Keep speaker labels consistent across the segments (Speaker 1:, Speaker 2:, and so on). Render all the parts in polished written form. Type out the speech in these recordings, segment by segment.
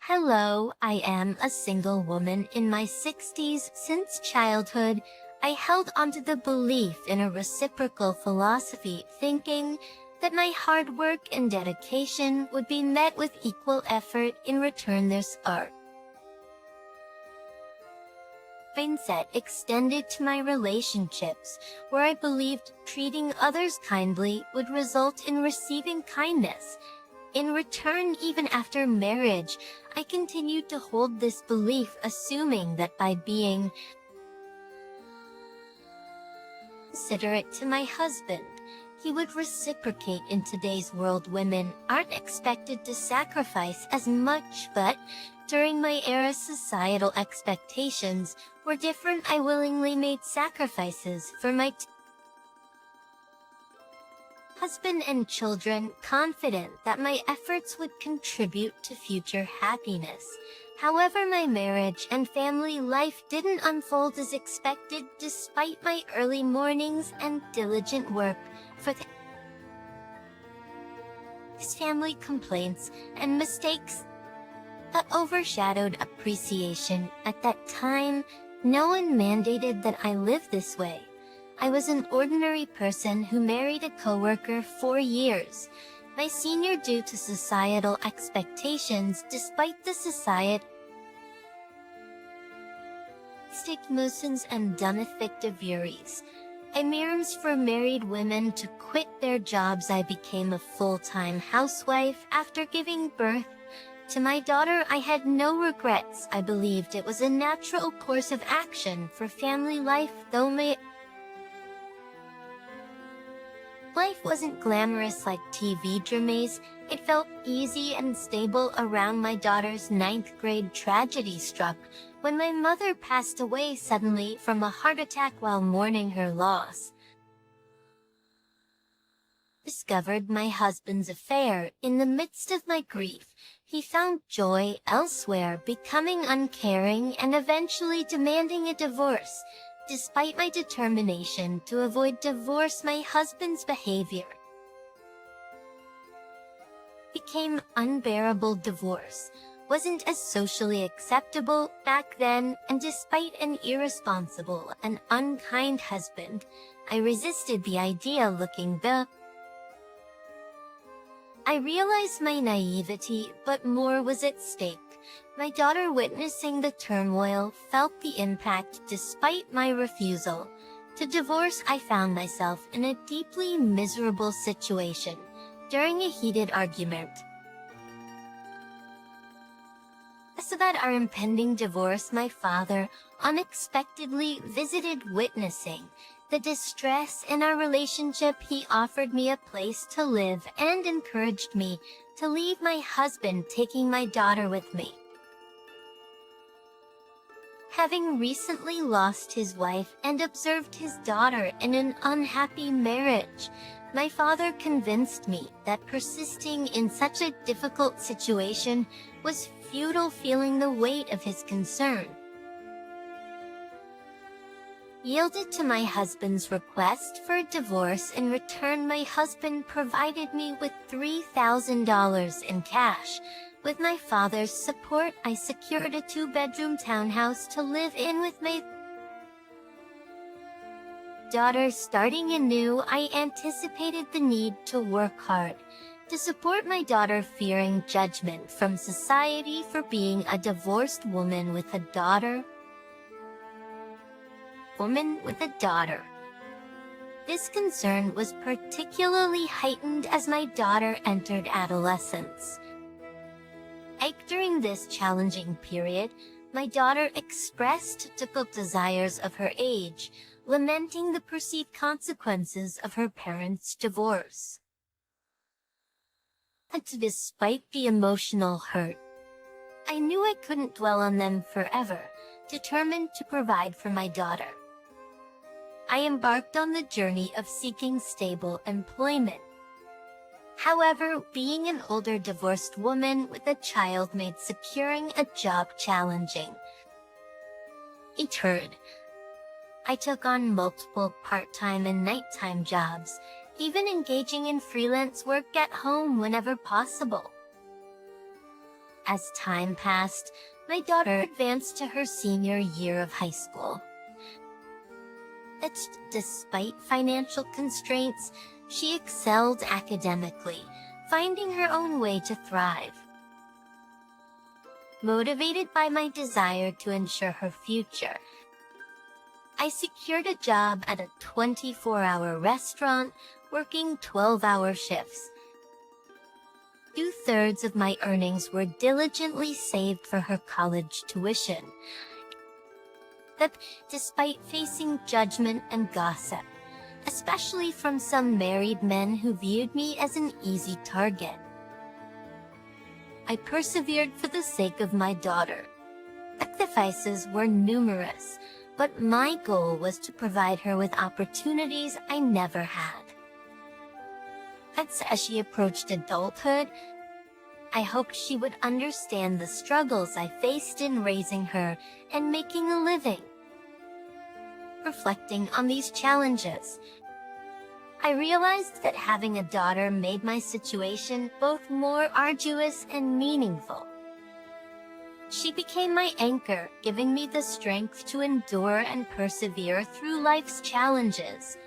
Speaker 1: Hello, I am a single woman in my 60s. Since childhood, I held onto the belief in a reciprocal philosophy, thinking that my hard work and dedication would be met with equal effort in return. This art mindset extended to my relationships, where I believed treating others kindly would result in receiving kindness in return. Even after marriage, I continued to hold this belief, assuming that by being considerate to my husband, he would reciprocate. In today's world, women aren't expected to sacrifice as much, but during my era, societal expectations were different. I willingly made sacrifices for my husband and children, confident that my efforts would contribute to future happiness. However, my marriage and family life didn't unfold as expected. Despite my early mornings and diligent work for his family, complaints and mistakes that overshadowed appreciation. At that time, no one mandated that I live this way. I was an ordinary person who married a coworker 4 years, my senior, due to societal expectations. Despite the societal stigmas and uneffective theories, mirrors for married women to quit their jobs, I became a full-time housewife. After giving birth to my daughter, I had no regrets. I believed it was a natural course of action for family life. Though my life wasn't glamorous like TV dramas, it felt easy and stable. Around my daughter's 9th grade, tragedy struck when my mother passed away suddenly from a heart attack. While mourning her loss, discovered my husband's affair. In the midst of my grief, he found joy elsewhere, becoming uncaring and eventually demanding a divorce. Despite my determination to avoid divorce, my husband's behavior became unbearable. Divorce wasn't as socially acceptable back then, and despite an irresponsible and unkind husband, I resisted the idea. Looking back, I realized my naivety, but more was at stake. My daughter, witnessing the turmoil, felt the impact. Despite my refusal to divorce, I found myself in a deeply miserable situation. During a heated argument about our impending divorce, my father unexpectedly visited. Witnessing the distress in our relationship, he offered me a place to live and encouraged me to leave my husband, taking my daughter with me. Having recently lost his wife and observed his daughter in an unhappy marriage, my father convinced me that persisting in such a difficult situation was futile. Feeling the weight of his concern, yielded to my husband's request for a divorce. In return, my husband provided me with $3,000 in cash. With my father's support, I secured a 2-bedroom townhouse to live in with my daughter. Starting anew, I anticipated the need to work hard to support my daughter, fearing judgment from society for being a divorced woman with a daughter. This concern was particularly heightened as my daughter entered adolescence. During this challenging period, my daughter expressed typical desires of her age, lamenting the perceived consequences of her parents' divorce. And despite the emotional hurt, I knew I couldn't dwell on them forever. Determined to provide for my daughter, I embarked on the journey of seeking stable employment. However, being an older divorced woman with a child made securing a job challenging. I took on multiple part-time and nighttime jobs, even engaging in freelance work at home whenever possible. As time passed, my daughter advanced to her senior year of high school. That despite financial constraints, she excelled academically, finding her own way to thrive. Motivated by my desire to ensure her future, I secured a job at a 24-hour restaurant, working 12-hour shifts. 2/3 of my earnings were diligently saved for her college tuition. But despite facing judgment and gossip, especially from some married men who viewed me as an easy target, I persevered for the sake of my daughter. Sacrifices were numerous, but my goal was to provide her with opportunities I never had. As she approached adulthood, I hoped she would understand the struggles I faced in raising her and making a living. Reflecting on these challenges, I realized that having a daughter made my situation both more arduous and meaningful. She became my anchor, giving me the strength to endure and persevere through life's challenges.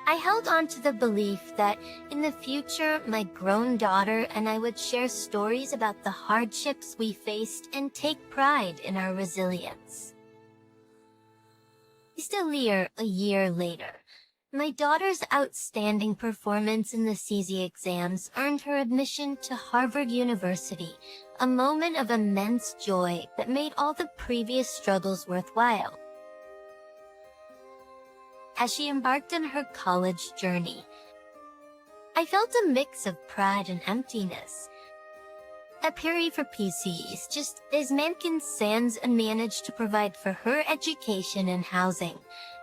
Speaker 1: I held on to the belief that in the future, my grown daughter and I would share stories about the hardships we faced and take pride in our resilience. Still a year later, my daughter's outstanding performance in the CZ exams earned her admission to Harvard University, a moment of immense joy that made all the previous struggles worthwhile. As she embarked on her college journey, I felt a mix of pride and emptiness. At Perry for PCs, just as Mankin Sands managed to provide for her education and housing,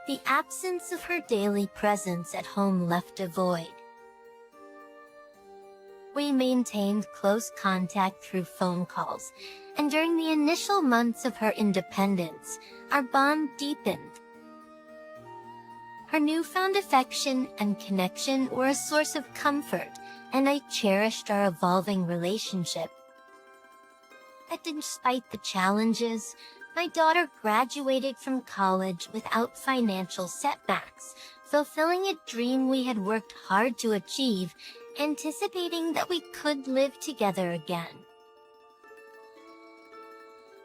Speaker 1: the absence of her daily presence at home left a void. We maintained close contact through phone calls, and during the initial months of her independence, our bond deepened. Her newfound affection and connection were a source of comfort, and I cherished our evolving relationship. But despite the challenges, my daughter graduated from college without financial setbacks, fulfilling a dream we had worked hard to achieve, anticipating that we could live together again.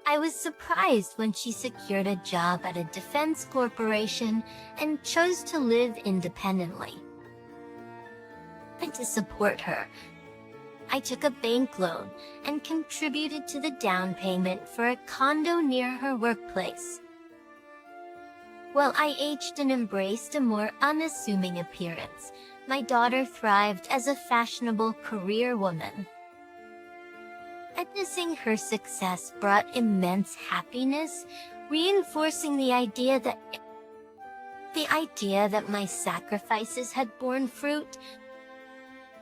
Speaker 1: I was surprised when she secured a job at a defense corporation and chose to live independently. And to support her, I took a bank loan and contributed to the down payment for a condo near her workplace. While I aged and embraced a more unassuming appearance, my daughter thrived as a fashionable career woman. Witnessing her success brought immense happiness, reinforcing the idea that my sacrifices had borne fruit.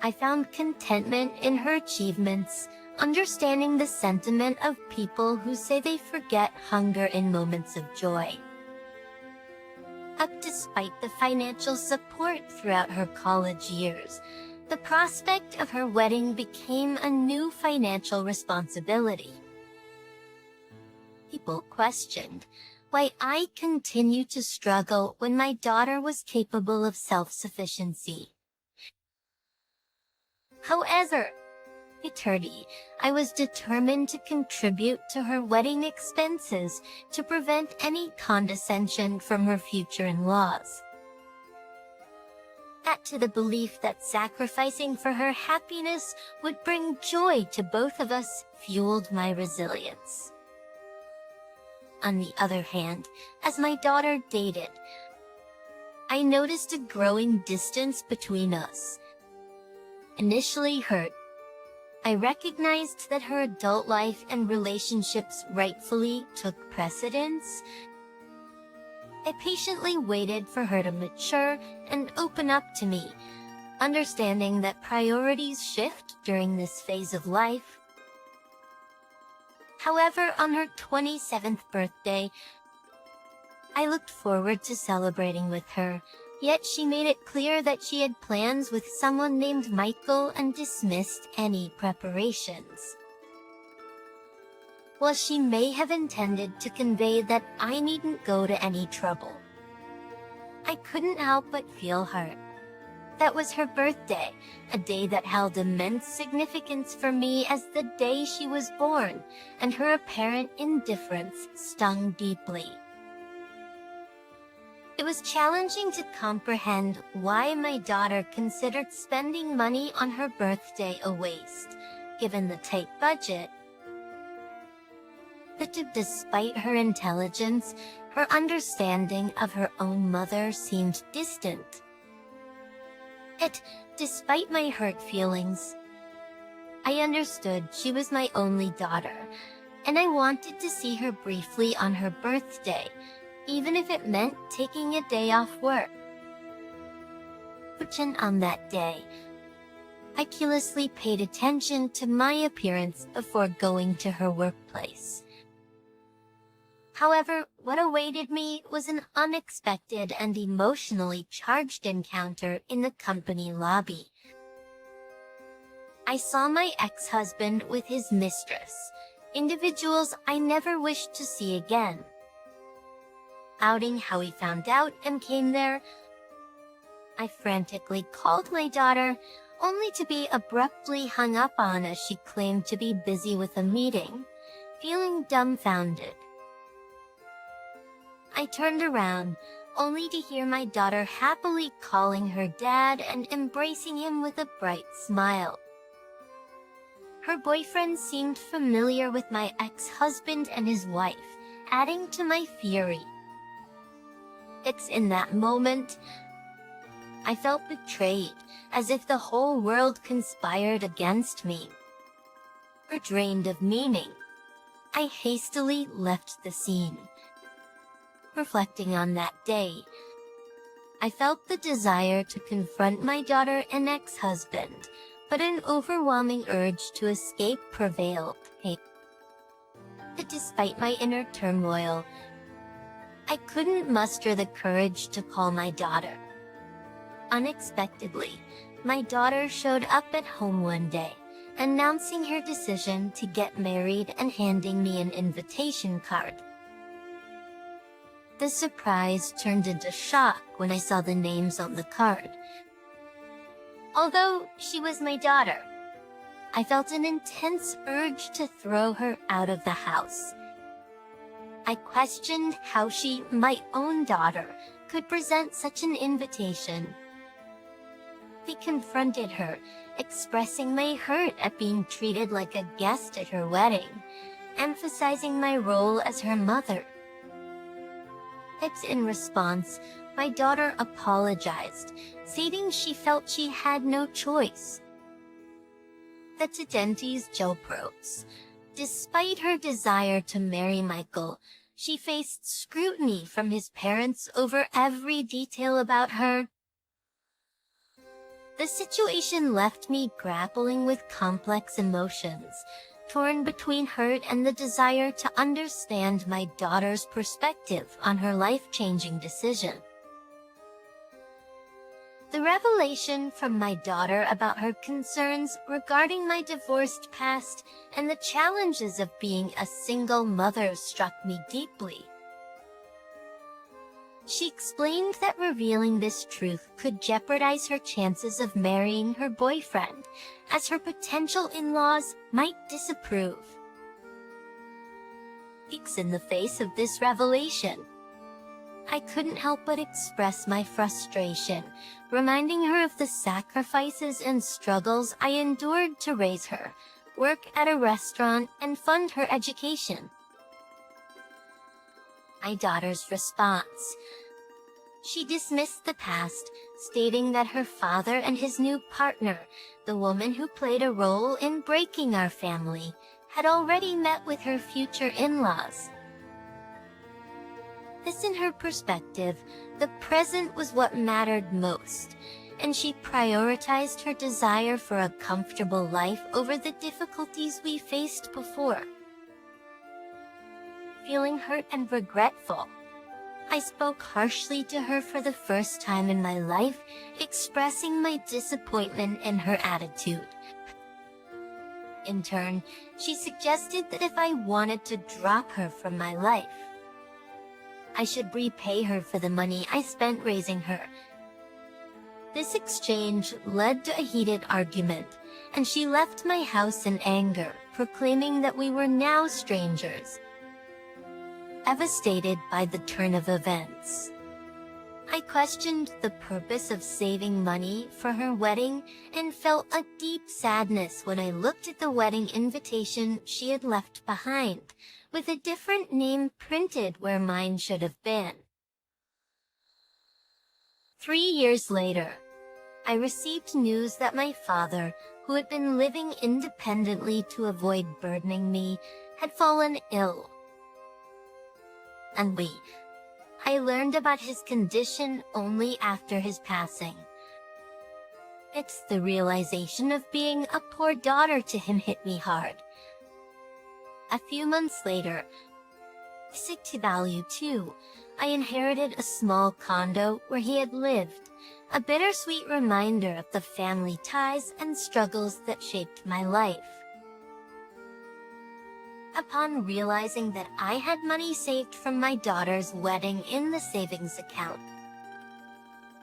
Speaker 1: I found contentment in her achievements, understanding the sentiment of people who say they forget hunger in moments of joy. Despite the financial support throughout her college years, the prospect of her wedding became a new financial responsibility. People questioned why I continued to struggle when my daughter was capable of self-sufficiency. However, I was determined to contribute to her wedding expenses to prevent any condescension from her future in-laws. Add to the belief that sacrificing for her happiness would bring joy to both of us fueled my resilience. On the other hand, as my daughter dated, I noticed a growing distance between us. Initially hurt, I recognized that her adult life and relationships rightfully took precedence. I patiently waited for her to mature and open up to me, understanding that priorities shift during this phase of life. However, on her 27th birthday, I looked forward to celebrating with her, yet she made it clear that she had plans with someone named Michael and dismissed any preparations. while she may have intended to convey that I needn't go to any trouble. I couldn't help but feel hurt. That was her birthday, a day that held immense significance for me as the day she was born, and her apparent indifference stung deeply. It was challenging to comprehend why my daughter considered spending money on her birthday a waste, given the tight budget. But despite her intelligence, her understanding of her own mother seemed distant. Yet, despite my hurt feelings, I understood she was my only daughter, and I wanted to see her briefly on her birthday, even if it meant taking a day off work. On that day, I carelessly paid attention to my appearance before going to her workplace. However, what awaited me was an unexpected and emotionally charged encounter in the company lobby. I saw my ex-husband with his mistress, individuals I never wished to see again. Outing how he found out and came there, I frantically called my daughter, only to be abruptly hung up on as she claimed to be busy with a meeting, feeling dumbfounded. I turned around, only to hear my daughter happily calling her dad and embracing him with a bright smile. Her boyfriend seemed familiar with my ex-husband and his wife, adding to my fury. It's in that moment, I felt betrayed, as if the whole world conspired against me. Drained of meaning, I hastily left the scene. Reflecting on that day, I felt the desire to confront my daughter and ex-husband, but an overwhelming urge to escape prevailed. But despite my inner turmoil, I couldn't muster the courage to call my daughter. Unexpectedly, my daughter showed up at home one day, announcing her decision to get married and handing me an invitation card. The surprise turned into shock when I saw the names on the card. Although she was my daughter, I felt an intense urge to throw her out of the house. I questioned how she, my own daughter, could present such an invitation. I confronted her, expressing my hurt at being treated like a guest at her wedding, emphasizing my role as her mother. In response, my daughter apologized, stating she felt she had no choice. That's Identity's Jopros. Despite her desire to marry Michael, she faced scrutiny from his parents over every detail about her. The situation left me grappling with complex emotions, torn between hurt and the desire to understand my daughter's perspective on her life-changing decision. The revelation from my daughter about her concerns regarding my divorced past and the challenges of being a single mother struck me deeply. She explained that revealing this truth could jeopardize her chances of marrying her boyfriend, as her potential in-laws might disapprove. In the face of this revelation, I couldn't help but express my frustration, reminding her of the sacrifices and struggles I endured to raise her, work at a restaurant, and fund her education. My daughter's response: she dismissed the past, stating that her father and his new partner, the woman who played a role in breaking our family, had already met with her future in-laws. In her perspective, the present was what mattered most, and she prioritized her desire for a comfortable life over the difficulties we faced before. Feeling hurt and regretful, I spoke harshly to her for the first time in my life, expressing my disappointment in her attitude. In turn, she suggested that if I wanted to drop her from my life, I should repay her for the money I spent raising her. This exchange led to a heated argument, and she left my house in anger, proclaiming that we were now strangers. Devastated by the turn of events, I questioned the purpose of saving money for her wedding and felt a deep sadness when I looked at the wedding invitation she had left behind, with a different name printed where mine should have been. 3 years later, I received news that my father, who had been living independently to avoid burdening me, had fallen ill. And I learned about his condition only after his passing. It's the realization of being a poor daughter to him hit me hard. A few months later, sick to value too, I inherited a small condo where he had lived, a bittersweet reminder of the family ties and struggles that shaped my life. Upon realizing that I had money saved from my daughter's wedding in the savings account,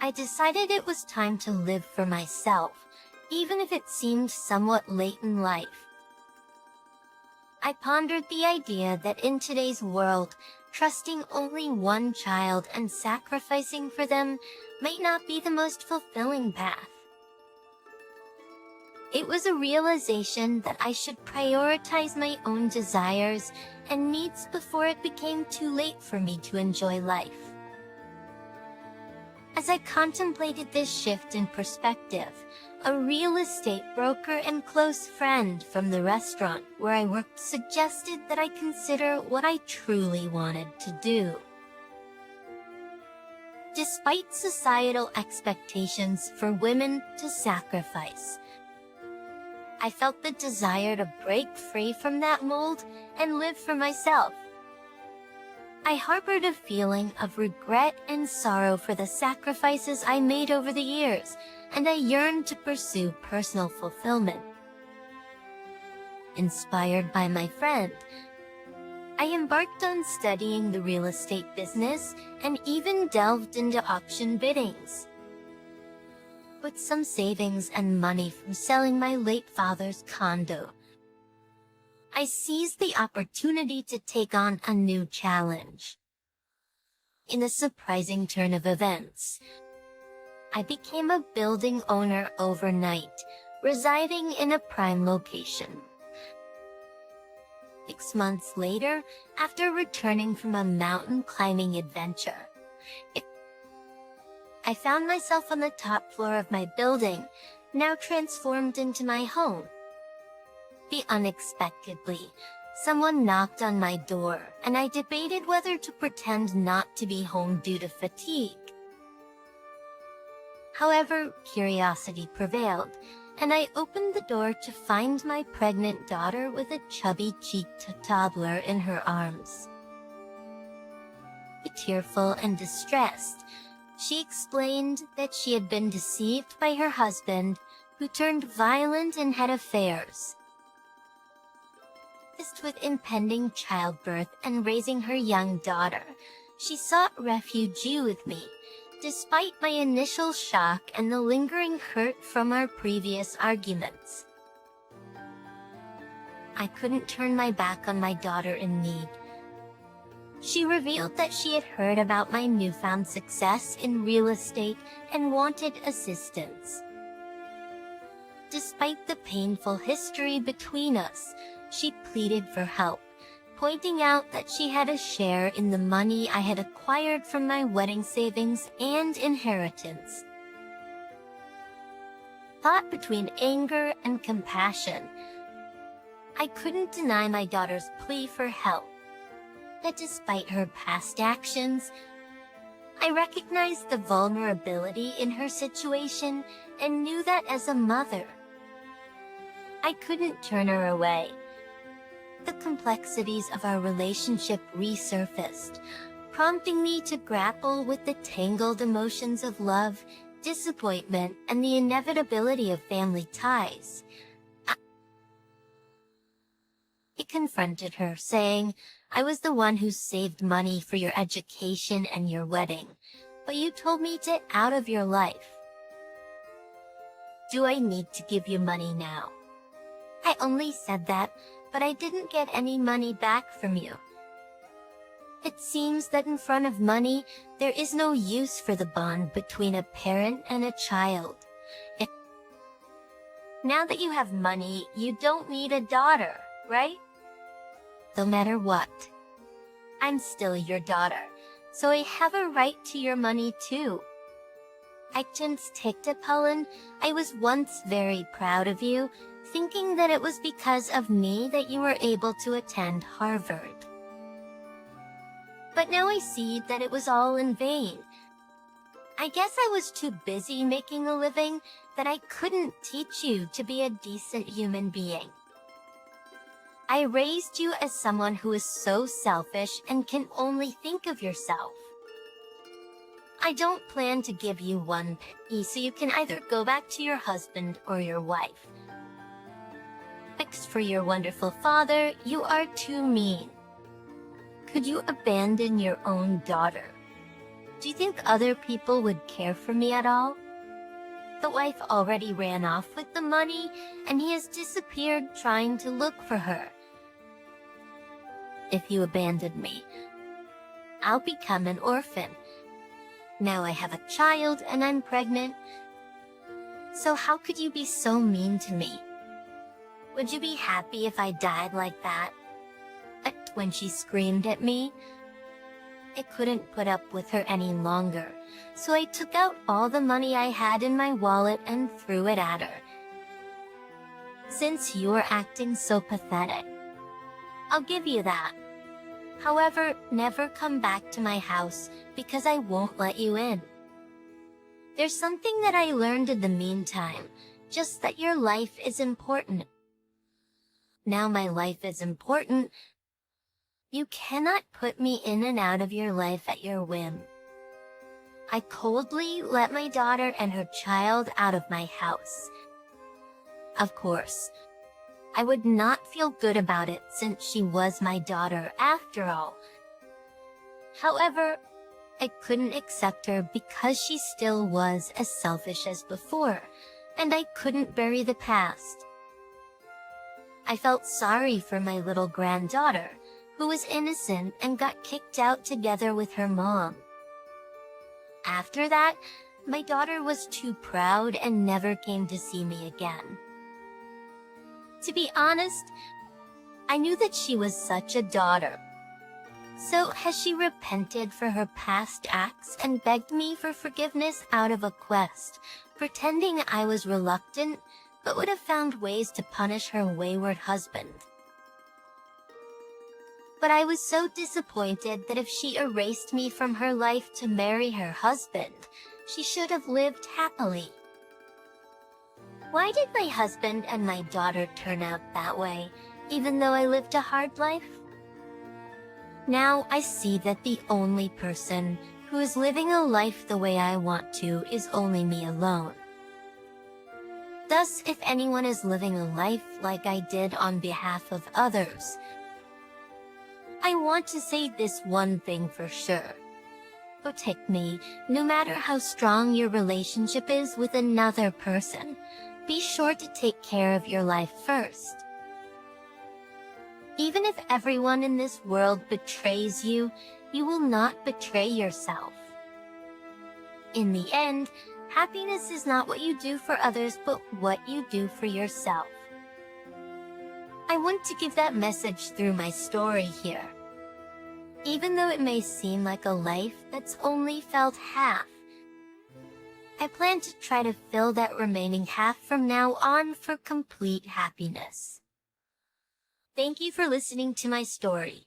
Speaker 1: I decided it was time to live for myself, even if it seemed somewhat late in life. I pondered the idea that in today's world, trusting only one child and sacrificing for them might not be the most fulfilling path. It was a realization that I should prioritize my own desires and needs before it became too late for me to enjoy life. As I contemplated this shift in perspective, a real estate broker and close friend from the restaurant where I worked suggested that I consider what I truly wanted to do. Despite societal expectations for women to sacrifice, I felt the desire to break free from that mold and live for myself. I harbored a feeling of regret and sorrow for the sacrifices I made over the years, and I yearned to pursue personal fulfillment. Inspired by my friend, I embarked on studying the real estate business and even delved into auction biddings. With some savings and money from selling my late father's condo, I seized the opportunity to take on a new challenge. In a surprising turn of events, I became a building owner overnight, residing in a prime location. 6 months later, after returning from a mountain climbing adventure, I found myself on the top floor of my building, now transformed into my home. Unexpectedly, someone knocked on my door, and I debated whether to pretend not to be home due to fatigue. However, curiosity prevailed, and I opened the door to find my pregnant daughter with a chubby-cheeked toddler in her arms. Tearful and distressed, she explained that she had been deceived by her husband, who turned violent and had affairs. With impending childbirth and raising her young daughter, she sought refuge with me, despite my initial shock and the lingering hurt from our previous arguments. I couldn't turn my back on my daughter in need. She revealed that she had heard about my newfound success in real estate and wanted assistance. Despite the painful history between us, she pleaded for help, pointing out that she had a share in the money I had acquired from my wedding savings and inheritance. Caught between anger and compassion, I couldn't deny my daughter's plea for help. That despite her past actions, I recognized the vulnerability in her situation and knew that as a mother, I couldn't turn her away. The complexities of our relationship resurfaced, prompting me to grapple with the tangled emotions of love, disappointment, and the inevitability of family ties. confronted her, saying, "I was the one who saved money for your education and your wedding, but you told me to get out of your life. Do I need to give you money now?" "I only said that, but I didn't get any money back from you." It seems that in front of money, there is no use for the bond between a parent and a child. Now that you have money, you don't need a daughter, right? No matter what, I'm still your daughter, so I have a right to your money too. I just take it, Helen. I was once very proud of you, thinking that it was because of me that you were able to attend Harvard. But now I see that it was all in vain. I guess I was too busy making a living that I couldn't teach you to be a decent human being. I raised you as someone who is so selfish and can only think of yourself. I don't plan to give you one penny, so you can either go back to your husband or your wife. Thanks for your wonderful father, you are too mean. Could you abandon your own daughter? Do you think other people would care for me at all? The wife already ran off with the money, and he has disappeared trying to look for her. If you abandon me, I'll become an orphan. Now I have a child and I'm pregnant. So how could you be so mean to me? Would you be happy if I died like that? When she screamed at me, I couldn't put up with her any longer, so I took out all the money I had in my wallet and threw it at her. Since you are acting so pathetic, I'll give you that. However, never come back to my house because I won't let you in. There's something that I learned in the meantime, just that your life is important. Now my life is important. You cannot put me in and out of your life at your whim. I coldly let my daughter and her child out of my house. Of course, I would not feel good about it since she was my daughter after all. However, I couldn't accept her because she still was as selfish as before, and I couldn't bury the past. I felt sorry for my little granddaughter, who was innocent and got kicked out together with her mom. After that, my daughter was too proud and never came to see me again. To be honest, I knew that she was such a daughter. So has she repented for her past acts and begged me for forgiveness out of a quest, pretending I was reluctant, but would have found ways to punish her wayward husband. But I was so disappointed that if she erased me from her life to marry her husband, she should have lived happily. Why did my husband and my daughter turn out that way, even though I lived a hard life? Now I see that the only person who is living a life the way I want to is only me alone. Thus, if anyone is living a life like I did on behalf of others, I want to say this one thing for sure. Protect me, no matter how strong your relationship is with another person. Be sure to take care of your life first. Even if everyone in this world betrays you, you will not betray yourself. In the end, happiness is not what you do for others, but what you do for yourself. I want to give that message through my story here. Even though it may seem like a life that's only felt half, I plan to try to fill that remaining half from now on for complete happiness. Thank you for listening to my story.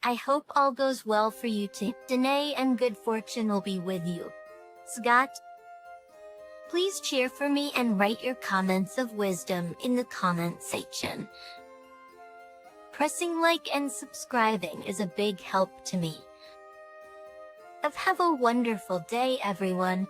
Speaker 1: I hope all goes well for you today and good fortune will be with you. Scott, please cheer for me and write your comments of wisdom in the comment section. Pressing like and subscribing is a big help to me. Have a wonderful day, everyone.